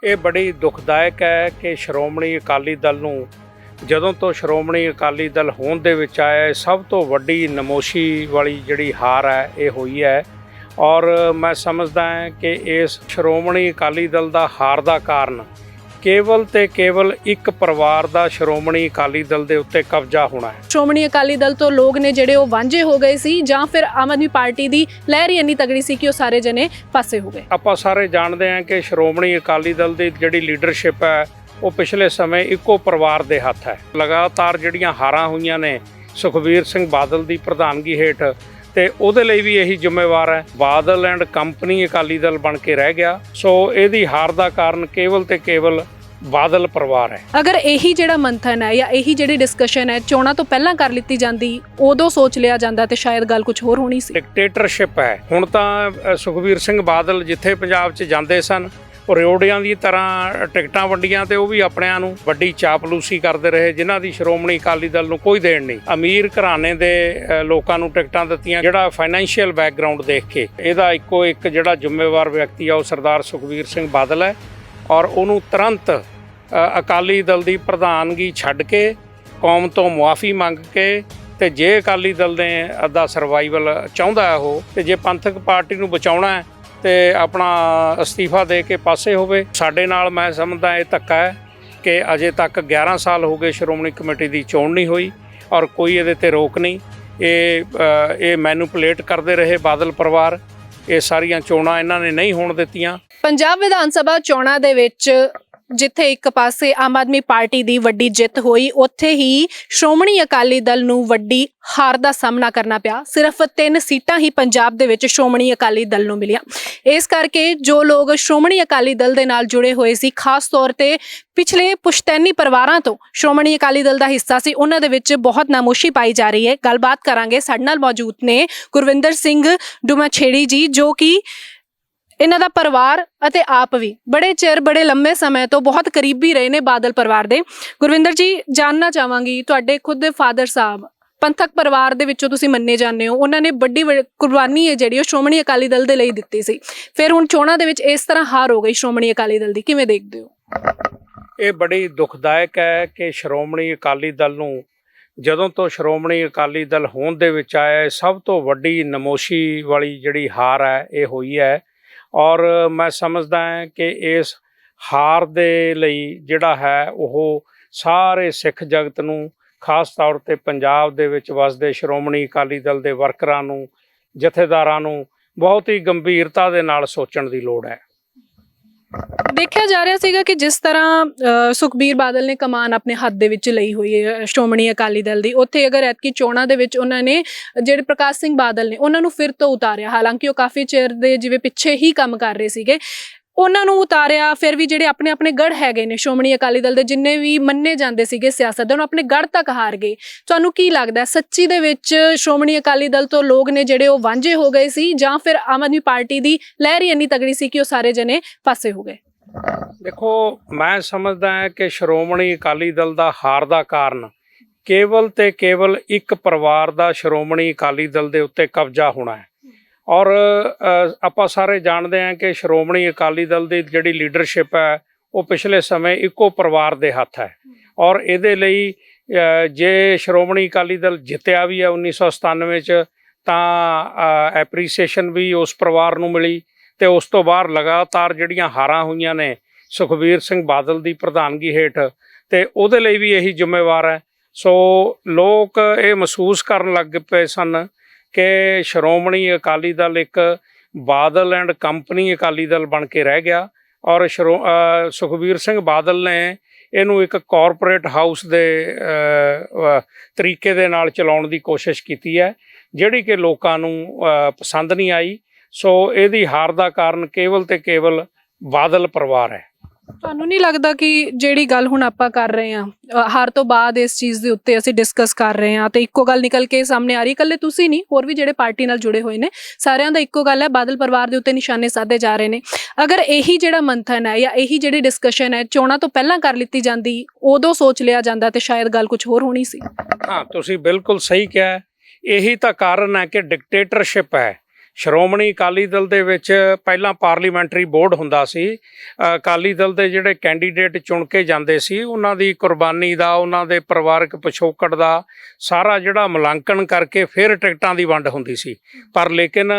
ਇਹ ਬੜੀ ਦੁਖਦਾਇਕ ਹੈ ਕਿ ਸ਼੍ਰੋਮਣੀ ਅਕਾਲੀ ਦਲ ਨੂੰ ਜਦੋਂ ਤੋਂ ਸ਼੍ਰੋਮਣੀ ਅਕਾਲੀ ਦਲ ਹੋਂਦ ਦੇ ਵਿੱਚ ਆਇਆ ਸਭ ਤੋਂ ਵੱਡੀ ਨਮੋਸ਼ੀ ਵਾਲੀ ਜਿਹੜੀ ਹਾਰ ਹੈ ਇਹ ਹੋਈ ਹੈ। ਔਰ ਮੈਂ ਸਮਝਦਾ ਹਾਂ ਕਿ ਇਸ ਸ਼੍ਰੋਮਣੀ ਅਕਾਲੀ ਦਲ ਦਾ ਹਾਰ ਦਾ ਕਾਰਨ ਕੇਵਲ ਤੇ ਕੇਵਲ ਇੱਕ ਪਰਿਵਾਰ ਦਾ ਸ਼੍ਰੋਮਣੀ ਅਕਾਲੀ ਦਲ ਦੇ ਉੱਤੇ ਕਬਜ਼ਾ ਹੋਣਾ ਹੈ। ਸ਼੍ਰੋਮਣੀ ਅਕਾਲੀ ਦਲ ਤੋਂ ਲੋਕ ਨੇ ਜਿਹੜੇ ਉਹ ਵਾਂਝੇ ਹੋ ਗਏ ਸੀ ਜਾਂ ਫਿਰ ਆਮ ਆਦਮੀ ਪਾਰਟੀ ਦੀ ਲਹਿਰ ਹੀ ਇੰਨੀ ਤਗੜੀ ਸੀ ਕਿ ਉਹ ਸਾਰੇ ਜਣੇ ਪਾਸੇ ਹੋ ਗਏ। ਆਪਾਂ ਸਾਰੇ ਜਾਣਦੇ ਹਾਂ ਕਿ ਸ਼੍ਰੋਮਣੀ ਅਕਾਲੀ ਦਲ ਦੀ ਜਿਹੜੀ ਲੀਡਰਸ਼ਿਪ ਹੈ ਉਹ ਪਿਛਲੇ ਸਮੇਂ ਇੱਕੋ ਪਰਿਵਾਰ ਦੇ ਹੱਥ ਹੈ। ਲਗਾਤਾਰ ਜਿਹੜੀਆਂ ਹਾਰਾਂ ਹੋਈਆਂ ਨੇ ਸੁਖਬੀਰ ਸਿੰਘ ਬਾਦਲ ਦੀ ਪ੍ਰਧਾਨਗੀ ਹੇਠ ਤੇ ਉਹਦੇ ਲਈ ਵੀ ਇਹੀ ਜ਼ਿੰਮੇਵਾਰ ਹੈ। ਬਾਦਲ ਐਂਡ ਕੰਪਨੀ ਅਕਾਲੀ ਦਲ ਬਣ ਕੇ ਰਹਿ ਗਿਆ। ਸੋ ਇਹਦੀ ਹਾਰ ਦਾ ਕਾਰਨ ਕੇਵਲ ਤੇ ਕੇਵਲ ਬਾਦਲ ਪਰਿਵਾਰ ਹੈ। ਅਗਰ ਇਹੀ ਜਿਹੜਾ ਮੰਥਨ ਹੈ ਜਾਂ ਇਹੀ ਜਿਹੜੀ ਡਿਸਕਸ਼ਨ ਹੈ ਚੋਣਾਂ ਤੋਂ ਪਹਿਲਾਂ ਕਰ ਲਿੱਤੀ ਜਾਂਦੀ, ਉਦੋਂ ਸੋਚ ਲਿਆ ਜਾਂਦਾ ਤੇ ਸ਼ਾਇਦ ਗੱਲ ਕੁਝ ਹੋਰ ਹੋਣੀ ਸੀ। ਡਿਕਟੇਟਰਸ਼ਿਪ ਹੈ। ਹੁਣ ਤਾਂ ਸੁਖਬੀਰ ਸਿੰਘ ਬਾਦਲ ਜਿੱਥੇ ਪੰਜਾਬ 'ਚ ਜਾਂਦੇ ਸਨ ਉਹ ਰਿਓੜਿਆਂ ਦੀ ਤਰ੍ਹਾਂ ਟਿਕਟਾਂ ਵੰਡੀਆਂ ਤੇ ਉਹ ਵੀ ਆਪਣਿਆਂ ਨੂੰ ਵੱਡੀ ਚਾਪਲੂਸੀ ਕਰਦੇ ਰਹੇ, ਜਿਨ੍ਹਾਂ ਦੀ ਸ਼੍ਰੋਮਣੀ ਅਕਾਲੀ ਦਲ ਨੂੰ ਕੋਈ ਦੇਣ ਨਹੀਂ। ਅਮੀਰ ਘਰਾਣੇ ਦੇ ਲੋਕਾਂ ਨੂੰ ਟਿਕਟਾਂ ਦਿੱਤੀਆਂ। ਜਿਹੜਾ ਫਾਈਨੈਂਸ਼ੀਅਲ ਬੈਕਗਰਾਉਂਡ ਦੇਖ ਕੇ ਇਹਦਾ ਇੱਕੋ ਇੱਕ ਜਿਹੜਾ ਜ਼ਿੰਮੇਵਾਰ ਵਿਅਕਤੀ ਆ ਉਹ ਸਰਦਾਰ ਸੁਖਬੀਰ ਸਿੰਘ ਬਾਦਲ ਹੈ। ਔਰ ਉਹਨੂੰ ਤੁਰੰਤ ਅਕਾਲੀ ਦਲ ਦੀ ਪ੍ਰਧਾਨਗੀ ਛੱਡ ਕੇ ਕੌਮ ਤੋਂ ਮੁਆਫੀ ਮੰਗ ਕੇ ਤੇ ਜੇ ਅਕਾਲੀ ਦਲ ਨੇ ਅੱਧਾ ਸਰਵਾਈਵਲ ਚਾਹੁੰਦਾ ਹੈ ਉਹ ਤੇ ਜੇ ਪੰਥਕ ਪਾਰਟੀ ਨੂੰ ਬਚਾਉਣਾ ਹੈ ਤੇ ਆਪਣਾ ਅਸਤੀਫਾ ਦੇ ਕੇ ਪਾਸੇ ਹੋਵੇ। ਸਾਡੇ ਨਾਲ ਮੈਂ ਸਮਝਦਾ ਇਹ ਧੱਕਾ ਹੈ ਕਿ ਅਜੇ ਤੱਕ 11 ਸਾਲ ਹੋ ਗਏ ਸ਼੍ਰੋਮਣੀ ਕਮੇਟੀ ਦੀ ਚੋਣ ਨਹੀਂ ਹੋਈ ਔਰ ਕੋਈ ਇਹਦੇ ਤੇ ਰੋਕ ਨਹੀਂ। ਇਹ ਮੈਨੂਪੂਲੇਟ ਕਰਦੇ ਰਹੇ ਬਾਦਲ ਪਰਿਵਾਰ। ਇਹ ਸਾਰੀਆਂ ਚੋਣਾਂ ਇਹਨਾਂ ਨੇ ਨਹੀਂ ਹੋਣ ਦਿੱਤੀਆਂ। ਪੰਜਾਬ ਵਿਧਾਨ ਸਭਾ ਚੋਣਾਂ ਦੇ ਵਿੱਚ ਜਿੱਥੇ ਇੱਕ ਪਾਸੇ ਆਮ ਆਦਮੀ ਪਾਰਟੀ ਦੀ ਵੱਡੀ ਜਿੱਤ ਹੋਈ, ਉੱਥੇ ਹੀ ਸ਼੍ਰੋਮਣੀ ਅਕਾਲੀ ਦਲ ਨੂੰ ਵੱਡੀ ਹਾਰ ਦਾ ਸਾਹਮਣਾ ਕਰਨਾ ਪਿਆ। ਸਿਰਫ 3 ਸੀਟਾਂ ਹੀ ਪੰਜਾਬ ਦੇ ਵਿੱਚ ਸ਼੍ਰੋਮਣੀ ਅਕਾਲੀ ਦਲ ਨੂੰ ਮਿਲੀਆਂ। ਇਸ ਕਰਕੇ ਜੋ ਲੋਕ ਸ਼੍ਰੋਮਣੀ ਅਕਾਲੀ ਦਲ ਦੇ ਨਾਲ ਜੁੜੇ ਹੋਏ ਸੀ, ਖਾਸ ਤੌਰ ਤੇ ਪਿਛਲੇ ਪੁਸ਼ਤੈਨੀ ਪਰਿਵਾਰਾਂ ਤੋਂ ਸ਼੍ਰੋਮਣੀ ਅਕਾਲੀ ਦਲ ਦਾ ਹਿੱਸਾ ਸੀ, ਉਹਨਾਂ ਦੇ ਵਿੱਚ ਬਹੁਤ ਨਾਮੋਸ਼ੀ ਪਾਈ ਜਾ ਰਹੀ ਹੈ। ਗੱਲਬਾਤ ਕਰਾਂਗੇ। ਸਾਡੇ ਨਾਲ ਮੌਜੂਦ ਨੇ ਗੁਰਵਿੰਦਰ ਸਿੰਘ ਡੂਮਾਛੇੜੀ ਜੀ, ਜੋ ਕਿ ਇਹਨਾਂ ਦਾ ਪਰਿਵਾਰ ਅਤੇ ਆਪ ਵੀ ਬੜੇ ਲੰਮੇ ਸਮੇਂ ਤੋਂ ਬਹੁਤ ਕਰੀਬੀ ਰਹੇ ਨੇ ਬਾਦਲ ਪਰਿਵਾਰ ਦੇ। ਗੁਰਵਿੰਦਰ ਜੀ, ਜਾਣਨਾ ਚਾਹਾਂਗੀ, ਤੁਹਾਡੇ ਖੁਦ ਦੇ ਫਾਦਰ ਸਾਹਿਬ ਪੰਥਕ ਪਰਿਵਾਰ ਦੇ ਵਿੱਚੋਂ ਤੁਸੀਂ ਮੰਨੇ ਜਾਂਦੇ ਹੋ। ਉਹਨਾਂ ਨੇ ਵੱਡੀ ਕੁਰਬਾਨੀ ਹੈ ਜਿਹੜੀ ਉਹ ਸ਼੍ਰੋਮਣੀ ਅਕਾਲੀ ਦਲ ਦੇ ਲਈ ਦਿੱਤੀ ਸੀ। ਫਿਰ ਹੁਣ ਚੋਣਾਂ ਦੇ ਵਿੱਚ ਇਸ ਤਰ੍ਹਾਂ ਹਾਰ ਹੋ ਗਈ ਸ਼੍ਰੋਮਣੀ ਅਕਾਲੀ ਦਲ ਦੀ, ਕਿਵੇਂ ਦੇਖਦੇ ਹੋ? ਇਹ ਬੜੀ ਦੁਖਦਾਇਕ ਹੈ ਕਿ ਸ਼੍ਰੋਮਣੀ ਅਕਾਲੀ ਦਲ ਨੂੰ ਜਦੋਂ ਤੋਂ ਸ਼੍ਰੋਮਣੀ ਅਕਾਲੀ ਦਲ ਹੋਂਦ ਦੇ ਵਿੱਚ ਆਇਆ ਸਭ ਤੋਂ ਵੱਡੀ ਨਮੋਸ਼ੀ ਵਾਲੀ ਜਿਹੜੀ ਹਾਰ ਹੈ ਇਹ ਹੋਈ ਹੈ। ਔਰ ਮੈਂ ਸਮਝਦਾ ਹਾਂ ਕਿ ਇਸ ਹਾਰ ਦੇ ਲਈ ਜਿਹੜਾ ਹੈ ਉਹ ਸਾਰੇ ਸਿੱਖ ਜਗਤ ਨੂੰ, ਖਾਸ ਤੌਰ ਤੇ ਪੰਜਾਬ ਦੇ ਵਿੱਚ ਵਸਦੇ ਸ਼੍ਰੋਮਣੀ ਅਕਾਲੀ ਦਲ ਦੇ ਵਰਕਰਾਂ ਨੂੰ, ਜਥੇਦਾਰਾਂ ਨੂੰ ਬਹੁਤ ਹੀ ਗੰਭੀਰਤਾ ਦੇ ਨਾਲ ਸੋਚਣ ਦੀ ਲੋੜ ਹੈ। ਦੇਖਿਆ ਜਾ ਰਿਹਾ ਸੀਗਾ ਕਿ ਜਿਸ ਤਰ੍ਹਾਂ ਸੁਖਬੀਰ ਬਾਦਲ ਨੇ ਕਮਾਨ ਆਪਣੇ ਹੱਥ ਦੇ ਵਿੱਚ ਲਈ ਹੋਈ ਹੈ ਸ਼੍ਰੋਮਣੀ ਅਕਾਲੀ ਦਲ ਦੀ, ਉੱਥੇ ਅਗਰ ਐਤਕੀ ਚੋਣਾਂ ਦੇ ਵਿੱਚ ਉਹਨਾਂ ਨੇ ਜਿਹੜੇ ਪ੍ਰਕਾਸ਼ ਸਿੰਘ ਬਾਦਲ ਨੇ ਉਹਨਾਂ ਨੂੰ ਫਿਰ ਤੋਂ ਉਤਾਰਿਆ। ਹਾਲਾਂਕਿ ਉਹ ਕਾਫੀ ਚਿਰ ਦੇ ਜਿਵੇਂ ਪਿੱਛੇ ਹੀ ਕੰਮ ਕਰ ਰਹੇ ਸੀਗੇ, ਉਹਨਾਂ ਨੂੰ ਉਤਾਰਿਆ। ਫਿਰ ਵੀ ਜਿਹੜੇ ਆਪਣੇ ਗੜ੍ਹ ਹੈਗੇ ਨੇ ਸ਼੍ਰੋਮਣੀ ਅਕਾਲੀ ਦਲ ਦੇ, ਜਿੰਨੇ ਵੀ ਮੰਨੇ ਜਾਂਦੇ ਸੀਗੇ ਸਿਆਸਤਦਾਨ, ਆਪਣੇ ਗੜ੍ਹ ਤੱਕ ਹਾਰ ਗਏ। ਤੁਹਾਨੂੰ ਕੀ ਲੱਗਦਾ ਸੱਚੀ ਦੇ ਵਿੱਚ ਸ਼੍ਰੋਮਣੀ ਅਕਾਲੀ ਦਲ ਤੋਂ ਲੋਕ ਨੇ ਜਿਹੜੇ ਉਹ ਵਾਂਝੇ ਹੋ ਗਏ ਸੀ ਜਾਂ ਫਿਰ ਆਮ ਆਦਮੀ ਪਾਰਟੀ ਦੀ ਲਹਿਰ ਹੀ ਇੰਨੀ ਤਗੜੀ ਸੀ ਕਿ ਉਹ ਸਾਰੇ ਜਣੇ ਪਾਸੇ ਹੋ ਗਏ? ਦੇਖੋ, ਮੈਂ ਸਮਝਦਾ ਹਾਂ ਕਿ ਸ਼੍ਰੋਮਣੀ ਅਕਾਲੀ ਦਲ ਦਾ ਹਾਰ ਦਾ ਕਾਰਨ ਕੇਵਲ ਤੇ ਕੇਵਲ ਇੱਕ ਪਰਿਵਾਰ ਦਾ ਸ਼੍ਰੋਮਣੀ ਅਕਾਲੀ ਦਲ ਦੇ ਉੱਤੇ ਕਬਜ਼ਾ ਹੋਣਾ ਹੈ। ਔਰ ਆਪਾਂ ਸਾਰੇ ਜਾਣਦੇ ਹਾਂ ਕਿ ਸ਼੍ਰੋਮਣੀ ਅਕਾਲੀ ਦਲ ਦੀ ਜਿਹੜੀ ਲੀਡਰਸ਼ਿਪ ਹੈ ਉਹ ਪਿਛਲੇ ਸਮੇਂ ਇੱਕੋ ਪਰਿਵਾਰ ਦੇ ਹੱਥ ਹੈ। ਔਰ ਇਹਦੇ ਲਈ ਜੇ ਸ਼੍ਰੋਮਣੀ ਅਕਾਲੀ ਦਲ ਜਿੱਤਿਆ ਵੀ ਹੈ 1997 'ਚ ਤਾਂ ਐਪਰੀਸੀਏਸ਼ਨ ਵੀ ਉਸ ਪਰਿਵਾਰ ਨੂੰ ਮਿਲੀ ਤੇ ਉਸ ਤੋਂ ਬਾਅਦ ਲਗਾਤਾਰ ਜਿਹੜੀਆਂ ਹਾਰਾਂ ਹੋਈਆਂ ਨੇ ਸੁਖਬੀਰ ਸਿੰਘ ਬਾਦਲ ਦੀ ਪ੍ਰਧਾਨਗੀ ਹੇਠ ਤੇ ਉਹਦੇ ਲਈ ਵੀ ਇਹੀ ਜ਼ਿੰਮੇਵਾਰ ਹੈ। ਸੋ ਲੋਕ ਇਹ ਮਹਿਸੂਸ ਕਰਨ ਲੱਗ ਪਏ ਸਨ ਕਿ ਸ਼੍ਰੋਮਣੀ ਅਕਾਲੀ ਦਲ ਇੱਕ ਬਾਦਲ ਐਂਡ ਕੰਪਨੀ ਅਕਾਲੀ ਦਲ ਬਣ ਕੇ ਰਹਿ ਗਿਆ। ਔਰ ਸੁਖਬੀਰ ਸਿੰਘ ਬਾਦਲ ਨੇ ਇਹਨੂੰ ਇੱਕ ਕਾਰਪੋਰੇਟ ਹਾਊਸ ਦੇ ਤਰੀਕੇ ਦੇ ਨਾਲ ਚਲਾਉਣ ਦੀ ਕੋਸ਼ਿਸ਼ ਕੀਤੀ ਹੈ, ਜਿਹੜੀ ਕਿ ਲੋਕਾਂ ਨੂੰ ਪਸੰਦ ਨਹੀਂ ਆਈ। ਸੋ ਇਹਦੀ ਹਾਰ ਦਾ ਕਾਰਨ ਕੇਵਲ ਤੇ ਕੇਵਲ ਬਾਦਲ ਪਰਿਵਾਰ ਹੈ। ਤੁਹਾਨੂੰ ਨਹੀਂ ਲੱਗਦਾ ਕਿ ਜਿਹੜੀ ਗੱਲ ਹੁਣ ਆਪਾਂ ਕਰ ਰਹੇ ਹਾਂ, ਹਾਰ ਤੋਂ ਬਾਅਦ ਇਸ ਚੀਜ਼ ਦੇ ਉੱਤੇ ਅਸੀਂ ਡਿਸਕਸ ਕਰ ਰਹੇ ਹਾਂ ਤੇ ਇੱਕੋ ਗੱਲ ਨਿਕਲ ਕੇ ਸਾਹਮਣੇ ਆ ਰਹੀ, ਇਕੱਲੇ ਤੁਸੀਂ ਨਹੀਂ, ਹੋਰ ਵੀ ਜਿਹੜੇ ਪਾਰਟੀ ਨਾਲ ਜੁੜੇ ਹੋਏ ਨੇ ਸਾਰਿਆਂ ਦਾ ਇੱਕੋ ਗੱਲ ਹੈ, ਬਾਦਲ ਪਰਿਵਾਰ ਦੇ ਉੱਤੇ ਨਿਸ਼ਾਨੇ ਸਾਧੇ ਜਾ ਰਹੇ ਨੇ। ਅਗਰ ਇਹੀ ਜਿਹੜਾ ਮੰਥਨ ਹੈ ਜਾਂ ਇਹੀ ਜਿਹੜੀ ਡਿਸਕਸ਼ਨ ਹੈ ਚੋਣਾਂ ਤੋਂ ਪਹਿਲਾਂ ਕਰ ਲਿੱਤੀ ਜਾਂਦੀ, ਉਦੋਂ ਸੋਚ ਲਿਆ ਜਾਂਦਾ ਤੇ ਸ਼ਾਇਦ ਗੱਲ ਕੁਝ ਹੋਰ ਹੋਣੀ ਸੀ। ਹਾਂ, ਤੁਸੀਂ ਬਿਲਕੁਲ ਸਹੀ ਕਿਹਾ। ਇਹੀ ਤਾਂ ਕਾਰਨ ਹੈ ਕਿ ਡਿਕਟੇਟਰਸ਼ਿਪ ਹੈ। ਸ਼੍ਰੋਮਣੀ ਅਕਾਲੀ ਦਲ ਦੇ ਵਿੱਚ ਪਹਿਲਾਂ ਪਾਰਲੀਮੈਂਟਰੀ ਬੋਰਡ ਹੁੰਦਾ ਸੀ। ਅਕਾਲੀ ਦਲ ਦੇ ਜਿਹੜੇ ਕੈਂਡੀਡੇਟ ਚੁਣ ਕੇ ਜਾਂਦੇ ਸੀ ਉਹਨਾਂ ਦੀ ਕੁਰਬਾਨੀ ਦਾ, ਉਹਨਾਂ ਦੇ ਪਰਿਵਾਰਕ ਪਿਛੋਕੜ ਦਾ ਸਾਰਾ ਜਿਹੜਾ ਮੁਲਾਂਕਣ ਕਰਕੇ ਫਿਰ ਟਿਕਟਾਂ ਦੀ ਵੰਡ ਹੁੰਦੀ ਸੀ। ਪਰ ਲੇਕਿਨ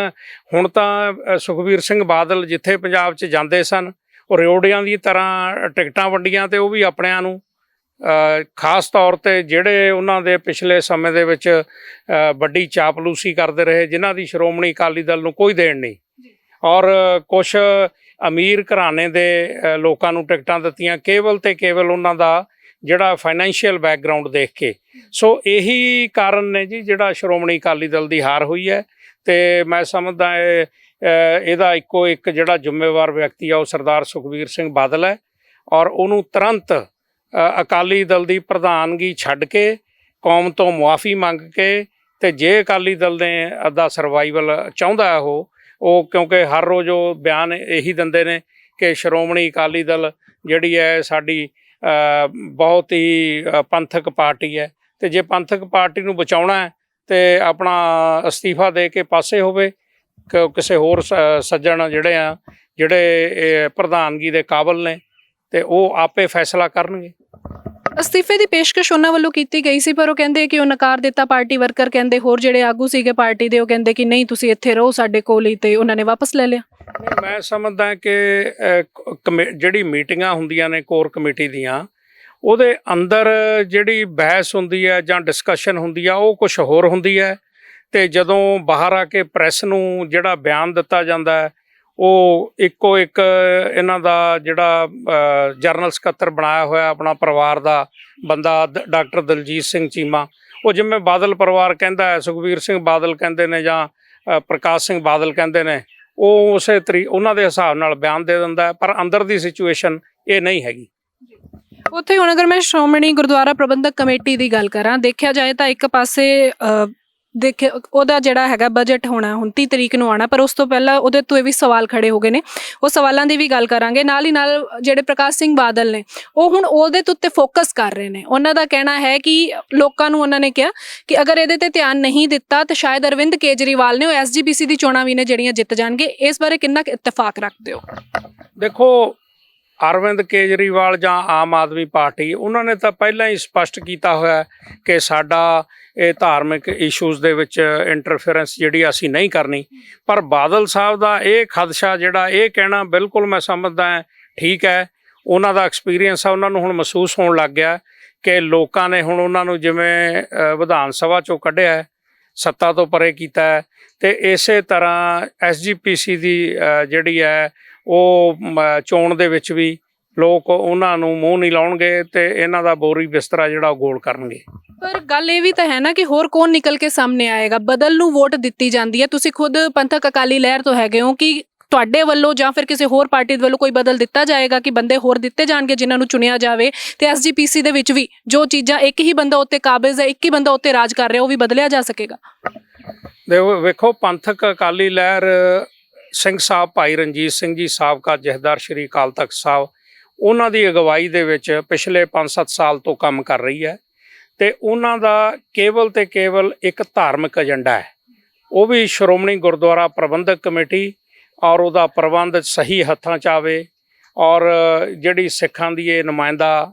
ਹੁਣ ਤਾਂ ਸੁਖਬੀਰ ਸਿੰਘ ਬਾਦਲ ਜਿੱਥੇ ਪੰਜਾਬ 'ਚ ਜਾਂਦੇ ਸਨ ਉਹ ਰਿਓੜਿਆਂ ਦੀ ਤਰ੍ਹਾਂ ਟਿਕਟਾਂ ਵੰਡੀਆਂ, ਤੇ ਉਹ ਵੀ ਆਪਣਿਆਂ ਨੂੰ। ਖਾਸ ਤੌਰ 'ਤੇ ਜਿਹੜੇ ਉਹਨਾਂ ਦੇ ਪਿਛਲੇ ਸਮੇਂ ਦੇ ਵਿੱਚ ਵੱਡੀ ਚਾਪਲੂਸੀ ਕਰਦੇ ਰਹੇ, ਜਿਨ੍ਹਾਂ ਦੀ ਸ਼੍ਰੋਮਣੀ ਅਕਾਲੀ ਦਲ ਨੂੰ ਕੋਈ ਦੇਣ ਨਹੀਂ, ਔਰ ਕੁਛ ਅਮੀਰ ਘਰਾਣੇ ਦੇ ਲੋਕਾਂ ਨੂੰ ਟਿਕਟਾਂ ਦਿੱਤੀਆਂ ਕੇਵਲ ਤੇ ਕੇਵਲ ਉਹਨਾਂ ਦਾ ਜਿਹੜਾ ਫਾਈਨੈਂਸ਼ੀਅਲ ਬੈਕਗਰਾਊਂਡ ਦੇਖ ਕੇ। ਸੋ ਇਹੀ ਕਾਰਨ ਨੇ ਜੀ ਜਿਹੜਾ ਸ਼੍ਰੋਮਣੀ ਅਕਾਲੀ ਦਲ ਦੀ ਹਾਰ ਹੋਈ ਹੈ। ਤੇ ਮੈਂ ਸਮਝਦਾ ਇਹਦਾ ਇੱਕੋ ਇੱਕ ਜਿਹੜਾ ਜ਼ਿੰਮੇਵਾਰ ਵਿਅਕਤੀ ਆ ਉਹ ਸਰਦਾਰ ਸੁਖਬੀਰ ਸਿੰਘ ਬਾਦਲ ਹੈ, ਔਰ ਉਹਨੂੰ ਤੁਰੰਤ ਅਕਾਲੀ ਦਲ ਦੀ ਪ੍ਰਧਾਨਗੀ ਛੱਡ ਕੇ ਕੌਮ ਤੋਂ ਮੁਆਫੀ ਮੰਗ ਕੇ, ਤੇ ਜੇ ਅਕਾਲੀ ਦਲ ਨੇ ਅੱਧਾ ਸਰਵਾਈਵਲ ਚਾਹੁੰਦਾ ਉਹ ਕਿਉਂਕਿ ਹਰ ਰੋਜ਼ ਉਹ ਬਿਆਨ ਇਹੀ ਦਿੰਦੇ ਨੇ ਕਿ ਸ਼੍ਰੋਮਣੀ ਅਕਾਲੀ ਦਲ ਜਿਹੜੀ ਹੈ ਸਾਡੀ ਬਹੁਤ ਹੀ ਪੰਥਕ ਪਾਰਟੀ ਹੈ, ਤੇ ਜੇ ਪੰਥਕ ਪਾਰਟੀ ਨੂੰ ਬਚਾਉਣਾ ਹੈ ਤੇ ਆਪਣਾ ਅਸਤੀਫਾ ਦੇ ਕੇ ਪਾਸੇ ਹੋਵੇ, ਕਿਸੇ ਹੋਰ ਸੱਜਣ ਜਿਹੜੇ ਪ੍ਰਧਾਨਗੀ ਦੇ ਕਾਬਲ ਨੇ ਤੇ ਉਹ ਆਪੇ ਫੈਸਲਾ ਕਰਨਗੇ। ਅਸਤੀਫੇ ਦੀ ਪੇਸ਼ਕਸ਼ ਉਹਨਾਂ ਵੱਲੋਂ ਕੀਤੀ ਗਈ ਸੀ, ਪਰ ਉਹ ਕਹਿੰਦੇ ਕਿ ਉਹ ਨਕਾਰ ਦਿੱਤਾ। ਪਾਰਟੀ ਵਰਕਰ ਕਹਿੰਦੇ, ਹੋਰ ਜਿਹੜੇ ਆਗੂ ਸੀਗੇ ਪਾਰਟੀ ਦੇ ਉਹ ਕਹਿੰਦੇ ਕਿ ਨਹੀਂ ਤੁਸੀਂ ਇੱਥੇ ਰਹੋ ਸਾਡੇ ਕੋਲ ਹੀ, ਤੇ ਉਹਨਾਂ ਨੇ ਵਾਪਸ ਲੈ ਲਿਆ। ਮੈਂ ਸਮਝਦਾ ਕਿ ਜਿਹੜੀ ਮੀਟਿੰਗਾਂ ਹੁੰਦੀਆਂ ਨੇ ਕੋਰ ਕਮੇਟੀ ਦੀਆਂ, ਉਹਦੇ ਅੰਦਰ ਜਿਹੜੀ ਬਹਿਸ ਹੁੰਦੀ ਹੈ ਜਾਂ ਡਿਸਕਸ਼ਨ ਹੁੰਦੀ ਆ ਉਹ ਕੁਛ ਹੋਰ ਹੁੰਦੀ ਹੈ, ਤੇ ਜਦੋਂ ਬਾਹਰ ਆ ਕੇ ਪ੍ਰੈਸ ਨੂੰ ਜਿਹੜਾ ਬਿਆਨ ਦਿੱਤਾ ਜਾਂਦਾ ਹੈ ਉਹ ਇੱਕੋ ਇੱਕ ਇਹਨਾਂ ਦਾ ਜਿਹੜਾ ਜਨਰਲ ਸਕੱਤਰ ਬਣਾਇਆ ਹੋਇਆ ਆਪਣਾ ਪਰਿਵਾਰ ਦਾ ਬੰਦਾ ਡਾਕਟਰ ਦਲਜੀਤ ਸਿੰਘ ਚੀਮਾ, ਉਹ ਜਿਵੇਂ ਬਾਦਲ ਪਰਿਵਾਰ ਕਹਿੰਦਾ ਹੈ, ਸੁਖਬੀਰ ਸਿੰਘ ਬਾਦਲ ਕਹਿੰਦੇ ਨੇ ਜਾਂ ਪ੍ਰਕਾਸ਼ ਸਿੰਘ ਬਾਦਲ ਕਹਿੰਦੇ ਨੇ, ਉਹ ਉਸੇ ਉਹਨਾਂ ਦੇ ਹਿਸਾਬ ਨਾਲ ਬਿਆਨ ਦੇ ਦਿੰਦਾ ਹੈ, ਪਰ ਅੰਦਰ ਦੀ ਸਿਚੁਏਸ਼ਨ ਇਹ ਨਹੀਂ ਹੈਗੀ। ਉੱਥੇ ਹੁਣ ਅਗਰ ਮੈਂ ਸ਼੍ਰੋਮਣੀ ਗੁਰਦੁਆਰਾ ਪ੍ਰਬੰਧਕ ਕਮੇਟੀ ਦੀ ਗੱਲ ਕਰਾਂ, ਦੇਖਿਆ ਜਾਏ ਤਾਂ ਇੱਕ ਪਾਸੇ ਉਹਦਾ ਜਿਹੜਾ ਹੈਗਾ ਬਜਟ ਹੋਣਾ 29 ਤਰੀਕ ਨੂੰ ਆਉਣਾ, ਪਰ ਉਸ ਤੋਂ ਪਹਿਲਾਂ ਉਹਦੇ ਤੋਂ ਇਹ ਵੀ ਸਵਾਲ ਖੜੇ ਹੋ ਗਏ ਨੇ, ਉਹ ਸਵਾਲਾਂ ਦੀ ਵੀ ਗੱਲ ਕਰਾਂਗੇ। ਨਾਲ ਹੀ ਨਾਲ ਜਿਹੜੇ ਪ੍ਰਕਾਸ਼ ਸਿੰਘ ਬਾਦਲ ਨੇ ਉਹ ਹੁਣ ਉਹਦੇ ਉੱਤੇ ਫੋਕਸ ਕਰ ਰਹੇ ਨੇ। ਉਹਨਾਂ ਦਾ ਕਹਿਣਾ ਹੈ ਕਿ ਲੋਕਾਂ ਨੂੰ ਉਹਨਾਂ ਨੇ ਕਿਹਾ ਕਿ ਅਗਰ ਇਹਦੇ ਤੇ ਧਿਆਨ ਨਹੀਂ ਦਿੱਤਾ ਤਾਂ ਸ਼ਾਇਦ ਅਰਵਿੰਦ ਕੇਜਰੀਵਾਲ ਨੇ ਉਹ SGPC ਦੀ ਚੋਣਾਂ ਵੀ ਨੇ ਜਿਹੜੀਆਂ ਜਿੱਤ ਜਾਣਗੇ। ਇਸ ਬਾਰੇ ਕਿੰਨਾ ਇਤਫਾਕ ਰੱਖਦੇ ਹੋ? ਦੇਖੋ, ਅਰਵਿੰਦ ਕੇਜਰੀਵਾਲ ਜਾਂ ਆਮ ਆਦਮੀ ਪਾਰਟੀ ਉਹਨਾਂ ਨੇ ਤਾਂ ਪਹਿਲਾਂ ਹੀ ਸਪਸ਼ਟ ਕੀਤਾ ਹੋਇਆ ਕਿ ਸਾਡਾ ਇਹ ਧਾਰਮਿਕ ਇਸ਼ੂਜ਼ ਦੇ ਵਿੱਚ ਇੰਟਰਫੇਰੈਂਸ ਜਿਹੜੀ ਅਸੀਂ ਨਹੀਂ ਕਰਨੀ। ਪਰ ਬਾਦਲ ਸਾਹਿਬ ਦਾ ਇਹ ਖਦਸ਼ਾ ਜਿਹੜਾ ਇਹ ਕਹਿਣਾ ਬਿਲਕੁਲ ਮੈਂ ਸਮਝਦਾ ਠੀਕ ਹੈ। ਉਹਨਾਂ ਦਾ ਐਕਸਪੀਰੀਅੰਸ ਆ, ਉਹਨਾਂ ਨੂੰ ਹੁਣ ਮਹਿਸੂਸ ਹੋਣ ਲੱਗ ਗਿਆ ਕਿ ਲੋਕਾਂ ਨੇ ਹੁਣ ਉਹਨਾਂ ਨੂੰ ਜਿਵੇਂ ਵਿਧਾਨ ਸਭਾ 'ਚੋਂ ਕੱਢਿਆ, ਸੱਤਾ ਤੋਂ ਪਰੇ ਕੀਤਾ, ਤੇ ਇਸੇ ਤਰ੍ਹਾਂ SGPC ਦੀ ਜਿਹੜੀ ਹੈ ਉਹ ਚੋਣ ਦੇ ਵਿੱਚ ਵੀ ਲੋਕ ਉਹਨਾਂ ਨੂੰ ਮੂੰਹ ਨਹੀਂ ਲਾਉਣਗੇ ਤੇ ਇਹਨਾਂ ਦਾ ਬੋਰੀ ਬਿਸਤਰਾ ਜਿਹੜਾ ਉਹ ਗੋਲ ਕਰਨਗੇ। ਪਰ ਗੱਲ ਇਹ ਵੀ ਤਾਂ ਹੈ ਨਾ ਕਿ ਹੋਰ ਕੌਣ ਨਿਕਲ ਕੇ ਸਾਹਮਣੇ ਆਏਗਾ? ਬਦਲ ਨੂੰ ਵੋਟ ਦਿੱਤੀ ਜਾਂਦੀ ਹੈ। ਤੁਸੀਂ ਖੁਦ ਪੰਥਕ ਅਕਾਲੀ ਲਹਿਰ ਤੋਂ ਹੈਗੇ ਹੋ, ਕਿ ਤੁਹਾਡੇ ਵੱਲੋਂ ਜਾਂ ਫਿਰ ਕਿਸੇ ਹੋਰ ਪਾਰਟੀ ਦੇ ਵੱਲੋਂ ਕੋਈ ਬਦਲ ਦਿੱਤਾ ਜਾਏਗਾ ਕਿ ਬੰਦੇ ਹੋਰ ਦਿੱਤੇ ਜਾਣਗੇ ਜਿਨ੍ਹਾਂ ਨੂੰ ਚੁਣਿਆ ਜਾਵੇ, ਤੇ SGPC ਦੇ ਵਿੱਚ ਵੀ ਜੋ ਚੀਜ਼ਾਂ ਇੱਕ ਹੀ ਬੰਦਾ ਉੱਤੇ ਕਾਬਜ਼ ਹੈ, ਇੱਕ ਹੀ ਬੰਦਾ ਉੱਤੇ ਰਾਜ ਕਰ ਰਿਹਾ, ਉਹ ਵੀ ਬਦਲਿਆ ਜਾ ਸਕੇਗਾ? ਵੇਖੋ, ਪੰਥਕ ਅਕਾਲੀ ਲਹਿਰ ਸਿੰਘ ਸਾਹਿਬ, ਭਾਈ ਰਣਜੀਤ ਸਿੰਘ ਜੀ ਸਾਬਕਾ ਜਥੇਦਾਰ ਸ਼੍ਰੀ ਅਕਾਲ ਤਖਤ ਸਾਹਿਬ, ਉਹਨਾਂ ਦੀ ਅਗਵਾਈ ਦੇ ਵਿੱਚ ਪਿਛਲੇ 5-7 ਸਾਲ ਤੋਂ ਕੰਮ ਕਰ ਰਹੀ ਹੈ, ਤੇ ਉਹਨਾਂ ਦਾ ਕੇਵਲ ਤੇ ਕੇਵਲ ਇੱਕ ਧਾਰਮਿਕ ਏਜੰਡਾ ਹੈ, ਉਹ ਵੀ ਸ਼੍ਰੋਮਣੀ ਗੁਰਦੁਆਰਾ ਪ੍ਰਬੰਧਕ ਕਮੇਟੀ, ਔਰ ਉਹਦਾ ਪ੍ਰਬੰਧ ਸਹੀ ਹੱਥਾਂ 'ਚ ਆਵੇ, ਔਰ ਜਿਹੜੀ ਸਿੱਖਾਂ ਦੀ ਇਹ ਨੁਮਾਇੰਦਾ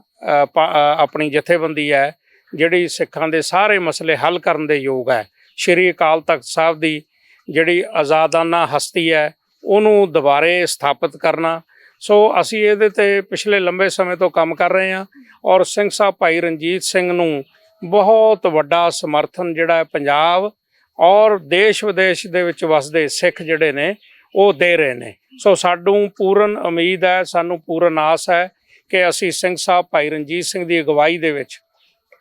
ਆਪਣੀ ਜਥੇਬੰਦੀ ਹੈ ਜਿਹੜੀ ਸਿੱਖਾਂ ਦੇ ਸਾਰੇ ਮਸਲੇ ਹੱਲ ਕਰਨ ਦੇ ਯੋਗ ਹੈ, ਸ਼੍ਰੀ ਅਕਾਲ ਤਖਤ ਸਾਹਿਬ ਦੀ ਜਿਹੜੀ ਆਜ਼ਾਦਾਨਾ ਹਸਤੀ ਹੈ ਉਹਨੂੰ ਦੁਬਾਰੇ ਸਥਾਪਿਤ ਕਰਨਾ। ਸੋ ਅਸੀਂ ਇਹਦੇ ਤੇ ਪਿਛਲੇ ਲੰਬੇ ਸਮੇਂ ਤੋਂ ਕੰਮ ਕਰ ਰਹੇ ਹਾਂ, ਔਰ ਸਿੰਘ ਸਾਹਿਬ ਭਾਈ ਰਣਜੀਤ ਸਿੰਘ ਨੂੰ ਬਹੁਤ ਵੱਡਾ ਸਮਰਥਨ ਜਿਹੜਾ ਹੈ ਪੰਜਾਬ ਔਰ ਦੇਸ਼ ਵਿਦੇਸ਼ ਦੇ ਵਿੱਚ ਵਸਦੇ ਸਿੱਖ ਜਿਹੜੇ ਨੇ ਉਹ ਦੇ ਰਹੇ ਨੇ। ਸੋ ਸਾਨੂੰ ਪੂਰਨ ਉਮੀਦ ਹੈ, ਸਾਨੂੰ ਪੂਰਨ ਆਸ ਹੈ ਕਿ ਅਸੀਂ ਸਿੰਘ ਸਾਹਿਬ ਭਾਈ ਰਣਜੀਤ ਸਿੰਘ ਦੀ ਅਗਵਾਈ ਦੇ ਵਿੱਚ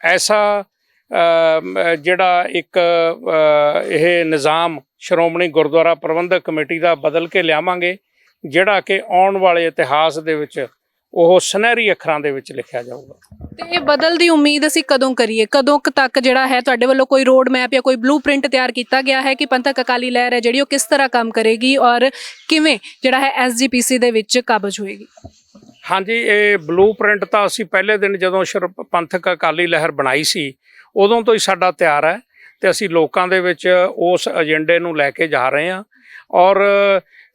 ਐਸਾ ਜਿਹੜਾ ਇੱਕ ਇਹ ਨਿਜ਼ਾਮ ਸ਼੍ਰੋਮਣੀ ਗੁਰਦੁਆਰਾ ਪ੍ਰਬੰਧਕ ਕਮੇਟੀ ਦਾ ਬਦਲ ਕੇ ਲਿਆਵਾਂਗੇ, ਜਿਹੜਾ ਕਿ ਆਉਣ ਵਾਲੇ ਇਤਿਹਾਸ ਦੇ ਵਿੱਚ ਉਹ ਸੁਨਹਿਰੀ ਅੱਖਰਾਂ ਦੇ ਵਿੱਚ ਲਿਖਿਆ ਜਾਊਗਾ। ਤੇ ਇਹ ਬਦਲ ਦੀ ਉਮੀਦ ਅਸੀਂ ਕਦੋਂ ਕਰੀਏ? ਕਦੋਂ ਤੱਕ ਜਿਹੜਾ ਹੈ ਤੁਹਾਡੇ ਵੱਲੋਂ ਕੋਈ ਰੋਡ ਮੈਪ ਜਾਂ ਕੋਈ ਬਲੂਪ੍ਰਿੰਟ ਤਿਆਰ ਕੀਤਾ ਗਿਆ ਹੈ ਕਿ ਪੰਥਕ ਅਕਾਲੀ ਲਹਿਰ ਹੈ ਜਿਹੜੀ ਉਹ ਕਿਸ ਤਰ੍ਹਾਂ ਕੰਮ ਕਰੇਗੀ ਔਰ ਕਿਵੇਂ ਜਿਹੜਾ ਹੈ SGPC ਦੇ ਵਿੱਚ ਕਾਬਜ਼ ਹੋਏਗੀ? ਹਾਂਜੀ, ਇਹ ਬਲੂਪ੍ਰਿੰਟ ਤਾਂ ਅਸੀਂ ਪਹਿਲੇ ਦਿਨ ਜਦੋਂ ਪੰਥਕ ਅਕਾਲੀ ਲਹਿਰ ਬਣਾਈ ਸੀ ਉਦੋਂ ਤੋਂ ਹੀ ਸਾਡਾ ਤਿਆਰ ਹੈ, ਤੇ ਅਸੀਂ ਲੋਕਾਂ ਦੇ ਵਿੱਚ ਉਸ ਏਜੰਡੇ ਨੂੰ ਲੈ ਕੇ ਜਾ ਰਹੇ ਹਾਂ। ਔਰ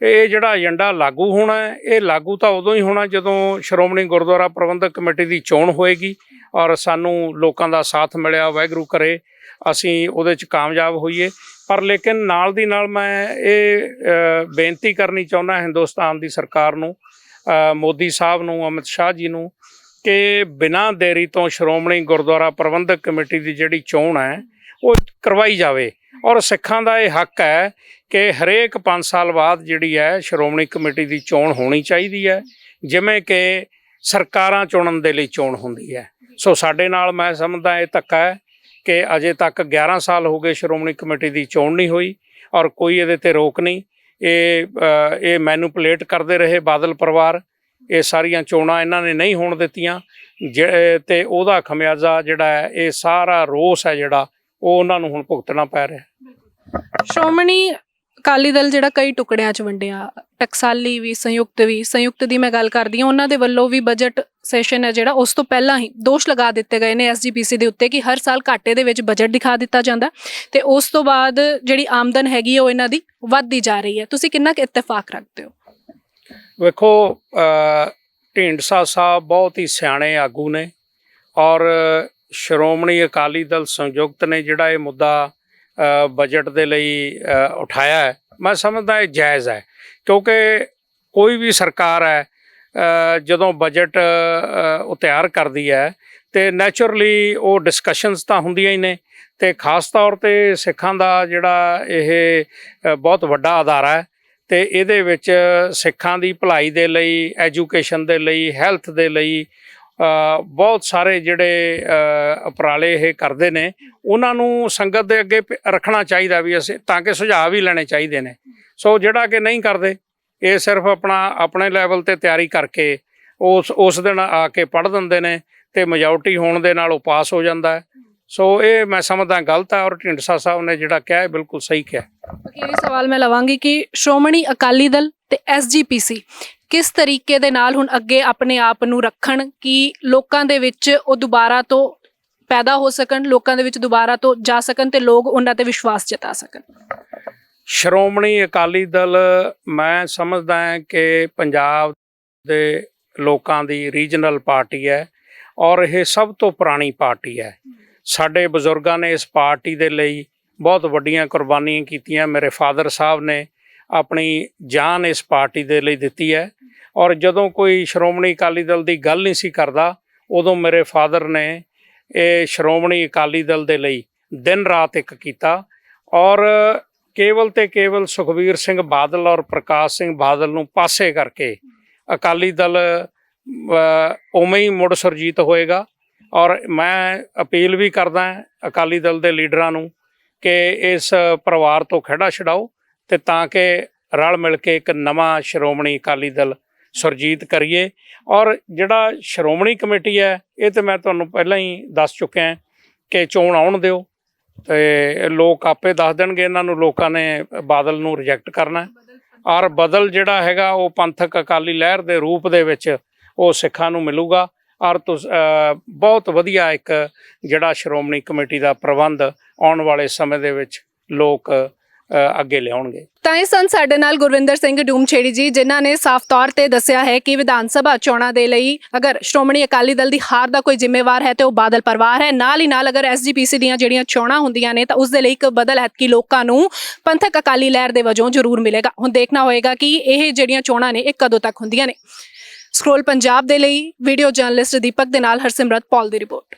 ਇਹ ਜਿਹੜਾ ਏਜੰਡਾ ਲਾਗੂ ਹੋਣਾ ਹੈ, ਇਹ ਲਾਗੂ ਤਾਂ ਉਦੋਂ ਹੀ ਹੋਣਾ ਜਦੋਂ ਸ਼੍ਰੋਮਣੀ ਗੁਰਦੁਆਰਾ ਪ੍ਰਬੰਧਕ ਕਮੇਟੀ ਦੀ ਚੋਣ ਹੋਏਗੀ ਔਰ ਸਾਨੂੰ ਲੋਕਾਂ ਦਾ ਸਾਥ ਮਿਲਿਆ, ਵਾਹਿਗੁਰੂ ਕਰੇ ਅਸੀਂ ਉਹਦੇ 'ਚ ਕਾਮਯਾਬ ਹੋਈਏ। ਪਰ ਲੇਕਿਨ ਨਾਲ ਦੀ ਨਾਲ ਮੈਂ ਇਹ ਬੇਨਤੀ ਕਰਨੀ ਚਾਹੁੰਦਾ ਹਿੰਦੁਸਤਾਨ ਦੀ ਸਰਕਾਰ ਨੂੰ, ਮੋਦੀ ਸਾਹਿਬ ਨੂੰ, ਅਮਿਤ ਸ਼ਾਹ ਜੀ ਨੂੰ, ਕਿ ਬਿਨਾਂ ਦੇਰੀ ਤੋਂ ਸ਼੍ਰੋਮਣੀ ਗੁਰਦੁਆਰਾ ਪ੍ਰਬੰਧਕ ਕਮੇਟੀ ਦੀ ਜਿਹੜੀ ਚੋਣ ਹੈ ਉਹ ਕਰਵਾਈ ਜਾਵੇ। ਔਰ ਸਿੱਖਾਂ ਦਾ ਇਹ ਹੱਕ ਹੈ ਕਿ ਹਰੇਕ 5 ਸਾਲ ਬਾਅਦ ਜਿਹੜੀ ਹੈ ਸ਼੍ਰੋਮਣੀ ਕਮੇਟੀ ਦੀ ਚੋਣ ਹੋਣੀ ਚਾਹੀਦੀ ਹੈ, ਜਿਵੇਂ ਕਿ ਸਰਕਾਰਾਂ ਚੁਣਨ ਦੇ ਲਈ ਚੋਣ ਹੁੰਦੀ ਹੈ। ਸੋ ਸਾਡੇ ਨਾਲ ਮੈਂ ਸਮਝਦਾ ਇਹ ਧੱਕਾ ਹੈ ਕਿ ਅਜੇ ਤੱਕ 11 ਸਾਲ ਹੋ ਗਏ ਸ਼੍ਰੋਮਣੀ ਕਮੇਟੀ ਦੀ ਚੋਣ ਨਹੀਂ ਹੋਈ ਔਰ ਕੋਈ ਇਹਦੇ ਤੇ ਰੋਕ ਨਹੀਂ। ਇਹ ਮੈਨੂਪਲੇਟ ਕਰਦੇ ਰਹੇ ਬਾਦਲ ਪਰਿਵਾਰ, ਇਹ ਸਾਰੀਆਂ ਚੋਣਾਂ ਇਹਨਾਂ ਨੇ ਨਹੀਂ ਹੋਣ ਦਿੱਤੀਆਂ ਤੇ ਉਹਦਾ ਖਮਿਆਜ਼ਾ ਜਿਹੜਾ ਹੈ, ਇਹ ਸਾਰਾ ਰੋਸ ਹੈ ਜਿਹੜਾ ਉਹ ਉਹਨਾਂ ਨੂੰ ਹੁਣ ਭੁਗਤਣਾ ਪੈ ਰਿਹਾ। ਸ਼੍ਰੋਮਣੀ ਅਕਾਲੀ ਦਲ ਜਿਹੜਾ ਕਈ ਟੁਕੜਿਆਂ 'ਚ ਵੰਡਿਆ, ਟਕਸਾਲੀ ਵੀ, ਸੰਯੁਕਤ ਦੀ ਮੈਂ ਗੱਲ ਕਰਦੀ ਹਾਂ, ਉਹਨਾਂ ਦੇ ਵੱਲੋਂ ਵੀ ਬਜਟ ਸੈਸ਼ਨ ਹੈ ਜਿਹੜਾ ਉਸ ਤੋਂ ਪਹਿਲਾਂ ਹੀ ਦੋਸ਼ ਲਗਾ ਦਿੱਤੇ ਗਏ ਨੇ ਐਸਜੀਪੀਸੀ ਦੇ ਉੱਤੇ ਕਿ ਹਰ ਸਾਲ ਘਾਟੇ ਦੇ ਵਿੱਚ ਬਜਟ ਦਿਖਾ ਦਿੱਤਾ ਜਾਂਦਾ ਤੇ ਉਸ ਤੋਂ ਬਾਅਦ ਜਿਹੜੀ ਆਮਦਨ ਹੈਗੀ ਉਹ ਇਹਨਾਂ ਦੀ ਵੱਧਦੀ ਜਾ ਰਹੀ ਹੈ। ਤੁਸੀਂ ਕਿੰਨਾ ਕੁ ਇਤਫਾਕ ਰੱਖਦੇ ਹੋ? ਵੇਖੋ, ਢੀਂਡਸਾ ਸਾਹਿਬ ਬਹੁਤ ਹੀ ਸਿਆਣੇ ਆਗੂ ਨੇ ਔਰ ਸ਼੍ਰੋਮਣੀ ਅਕਾਲੀ ਦਲ ਸੰਯੁਕਤ ਨੇ ਜਿਹੜਾ ਇਹ ਮੁੱਦਾ ਬਜਟ ਦੇ ਲਈ ਉਠਾਇਆ ਹੈ, ਮੈਂ ਸਮਝਦਾ ਇਹ ਜਾਇਜ਼ ਹੈ। ਕਿਉਂਕਿ ਕੋਈ ਵੀ ਸਰਕਾਰ ਹੈ ਜਦੋਂ ਬਜਟ ਉਹ ਤਿਆਰ ਕਰਦੀ ਹੈ ਤੇ ਨੈਚੁਰਲੀ ਉਹ ਡਿਸਕਸ਼ਨਸ ਤਾਂ ਹੁੰਦੀਆਂ ਹੀ ਨੇ ਤੇ ਖਾਸ ਤੌਰ ਤੇ ਸਿੱਖਾਂ ਦਾ ਜਿਹੜਾ ਇਹ ਬਹੁਤ ਵੱਡਾ ਅਦਾਰਾ ਹੈ ਤੇ ਇਹਦੇ ਵਿੱਚ ਸਿੱਖਾਂ ਦੀ ਭਲਾਈ ਦੇ ਲਈ, ਐਜੂਕੇਸ਼ਨ ਦੇ ਲਈ, ਹੈਲਥ ਦੇ ਲਈ ਬਹੁਤ ਸਾਰੇ ਜਿਹੜੇ ਉਪਰਾਲੇ ਇਹ ਕਰਦੇ ਨੇ, ਉਹਨਾਂ ਨੂੰ ਸੰਗਤ ਦੇ ਅੱਗੇ ਰੱਖਣਾ ਚਾਹੀਦਾ ਵੀ ਅਸੀਂ, ਤਾਂ ਕਿ ਸੁਝਾਅ ਵੀ ਲੈਣੇ ਚਾਹੀਦੇ ਨੇ। ਸੋ ਜਿਹੜਾ ਕਿ ਨਹੀਂ ਕਰਦੇ, ਇਹ ਸਿਰਫ ਆਪਣੇ ਲੈਵਲ ਤੇ ਤਿਆਰੀ ਕਰਕੇ ਉਸ ਦਿਨ ਆ ਕੇ ਪੜ੍ਹ ਦਿੰਦੇ ਨੇ ਤੇ ਮੈਜੋਰਟੀ ਹੋਣ ਦੇ ਨਾਲ ਉਹ ਪਾਸ ਹੋ ਜਾਂਦਾ ਹੈ। ਸੋ ਇਹ ਮੈਂ ਸਮਝਦਾ ਗਲਤ ਹੈ ਔਰ ਢੀਂਡਸਾ ਸਾਹਿਬ ਨੇ ਜਿਹੜਾ ਕਿਹਾ ਇਹ ਬਿਲਕੁਲ ਸਹੀ ਕਿਹਾ। ਅਖੀਰੀ ਸਵਾਲ ਮੈਂ ਲਵਾਂਗੀ ਕਿ ਸ਼੍ਰੋਮਣੀ ਅਕਾਲੀ ਦਲ ਤੇ ਐਸਜੀਪੀਸੀ ਕਿਸ ਤਰੀਕੇ ਦੇ ਨਾਲ ਹੁਣ ਅੱਗੇ ਆਪਣੇ ਆਪ ਨੂੰ ਰੱਖਣ ਕਿ ਲੋਕਾਂ ਦੇ ਵਿੱਚ ਉਹ ਦੁਬਾਰਾ ਤੋਂ ਪੈਦਾ ਹੋ ਸਕਣ, ਲੋਕਾਂ ਦੇ ਵਿੱਚ ਦੁਬਾਰਾ ਤੋਂ ਜਾ ਸਕਣ ਤੇ ਲੋਕ ਉਹਨਾਂ ਤੇ ਵਿਸ਼ਵਾਸ ਜਤਾ ਸਕਣ? ਸ਼੍ਰੋਮਣੀ ਅਕਾਲੀ ਦਲ ਮੈਂ ਸਮਝਦਾ ਹਾਂ ਕਿ ਪੰਜਾਬ ਦੇ ਲੋਕਾਂ ਦੀ ਰੀਜਨਲ ਪਾਰਟੀ ਹੈ ਔਰ ਇਹ ਸਭ ਤੋਂ ਪੁਰਾਣੀ ਪਾਰਟੀ ਹੈ। ਸਾਡੇ ਬਜ਼ੁਰਗਾਂ ਨੇ ਇਸ ਪਾਰਟੀ ਦੇ ਲਈ ਬਹੁਤ ਵੱਡੀਆਂ ਕੁਰਬਾਨੀਆਂ ਕੀਤੀਆਂ। ਮੇਰੇ ਫਾਦਰ ਸਾਹਿਬ ਨੇ ਆਪਣੀ ਜਾਨ ਇਸ ਪਾਰਟੀ ਦੇ ਲਈ ਦਿੱਤੀ ਹੈ ਔਰ ਜਦੋਂ ਕੋਈ ਸ਼੍ਰੋਮਣੀ ਅਕਾਲੀ ਦਲ ਦੀ ਗੱਲ ਨਹੀਂ ਸੀ ਕਰਦਾ, ਉਦੋਂ ਮੇਰੇ ਫਾਦਰ ਨੇ ਇਹ ਸ਼੍ਰੋਮਣੀ ਅਕਾਲੀ ਦਲ ਦੇ ਲਈ ਦਿਨ ਰਾਤ ਇੱਕ ਕੀਤਾ ਔਰ ਕੇਵਲ ਤੇ ਕੇਵਲ ਸੁਖਬੀਰ ਸਿੰਘ ਬਾਦਲ ਔਰ ਪ੍ਰਕਾਸ਼ ਸਿੰਘ ਬਾਦਲ ਨੂੰ ਪਾਸੇ ਕਰਕੇ ਅਕਾਲੀ ਦਲ ਉਵੇਂ ਹੀ ਮੁੜ ਸੁਰਜੀਤ ਹੋਏਗਾ। ਔਰ ਮੈਂ ਅਪੀਲ ਵੀ ਕਰਦਾ ਅਕਾਲੀ ਦਲ ਦੇ ਲੀਡਰਾਂ ਨੂੰ ਕਿ ਇਸ ਪਰਿਵਾਰ ਤੋਂ ਖਹਿੜਾ ਛਡਾਓ ਤੇ ਤਾਂ ਕਿ ਰਲ ਮਿਲ ਕੇ ਇੱਕ ਨਵਾਂ ਸ਼੍ਰੋਮਣੀ ਅਕਾਲੀ ਦਲ ਸੁਰਜੀਤ ਕਰੀਏ। ਔਰ ਜਿਹੜਾ ਸ਼੍ਰੋਮਣੀ ਕਮੇਟੀ ਹੈ, ਇਹ ਤਾਂ ਮੈਂ ਤੁਹਾਨੂੰ ਪਹਿਲਾਂ ਹੀ ਦੱਸ ਚੁੱਕਿਆ ਕਿ ਚੋਣ ਆਉਣ ਦਿਓ ਤੇ ਲੋਕ ਆਪੇ ਦੱਸ ਦੇਣਗੇ ਇਹਨਾਂ ਨੂੰ, ਲੋਕਾਂ ਨੇ ਬਾਦਲ ਨੂੰ ਰਿਜੈਕਟ ਕਰਨਾ ਔਰ ਬਦਲ ਜਿਹੜਾ ਹੈਗਾ ਉਹ ਪੰਥਕ ਅਕਾਲੀ ਲਹਿਰ ਦੇ ਰੂਪ ਦੇ ਵਿੱਚ ਉਹ ਸਿੱਖਾਂ ਨੂੰ ਮਿਲੂਗਾ ਔਰ ਬਹੁਤ ਵਧੀਆ ਇੱਕ ਜਿਹੜਾ ਸ਼੍ਰੋਮਣੀ ਕਮੇਟੀ ਦਾ ਪ੍ਰਬੰਧ ਆਉਣ ਵਾਲੇ ਸਮੇਂ ਦੇ ਵਿੱਚ ਲੋਕ ਅੱਗੇ ਲਿਆਉਣਗੇ। ਤਾਂ ਇਹ ਸਨ ਸਾਡੇ ਨਾਲ ਗੁਰਵਿੰਦਰ ਸਿੰਘ ਡੂਮਛੇੜੀ ਜੀ, ਜਿਨ੍ਹਾਂ ਨੇ ਸਾਫ਼ ਤੌਰ ਤੇ ਦੱਸਿਆ ਹੈ ਕਿ ਵਿਧਾਨ ਸਭਾ ਚੋਣਾਂ ਦੇ ਲਈ ਅਗਰ ਸ਼੍ਰੋਮਣੀ ਅਕਾਲੀ ਦਲ ਦੀ ਹਾਰ ਦਾ ਕੋਈ ਜ਼ਿੰਮੇਵਾਰ ਹੈ ਤੇ ਉਹ ਬਾਦਲ ਪਰਿਵਾਰ ਹੈ। ਨਾਲ ਹੀ ਨਾਲ ਅਗਰ ਐਸਜੀਪੀਸੀ ਦੀਆਂ ਜਿਹੜੀਆਂ ਚੋਣਾਂ ਹੁੰਦੀਆਂ ਨੇ ਤਾਂ ਉਸ ਦੇ ਲਈ ਇੱਕ ਬਦਲ ਐਤਕੀ ਲੋਕਾਂ ਨੂੰ ਪੰਥਕ ਅਕਾਲੀ ਲਹਿਰ ਦੇ ਵਜੋਂ ਜ਼ਰੂਰ ਮਿਲੇਗਾ। ਹੁਣ ਦੇਖਣਾ ਹੋਏਗਾ ਕਿ ਇਹ ਜਿਹੜੀਆਂ ਚੋਣਾਂ ਨੇ ਇਹ ਕਦੋਂ ਤੱਕ ਹੁੰਦੀਆਂ ਨੇ। ਸਕਰੋਲ ਪੰਜਾਬ ਦੇ ਲਈ ਵੀਡੀਓ ਜਰਨਲਿਸਟ ਦੀਪਕ ਦੇ ਨਾਲ ਹਰਸਿਮਰਤ ਪੌਲ ਦੀ ਰਿਪੋਰਟ।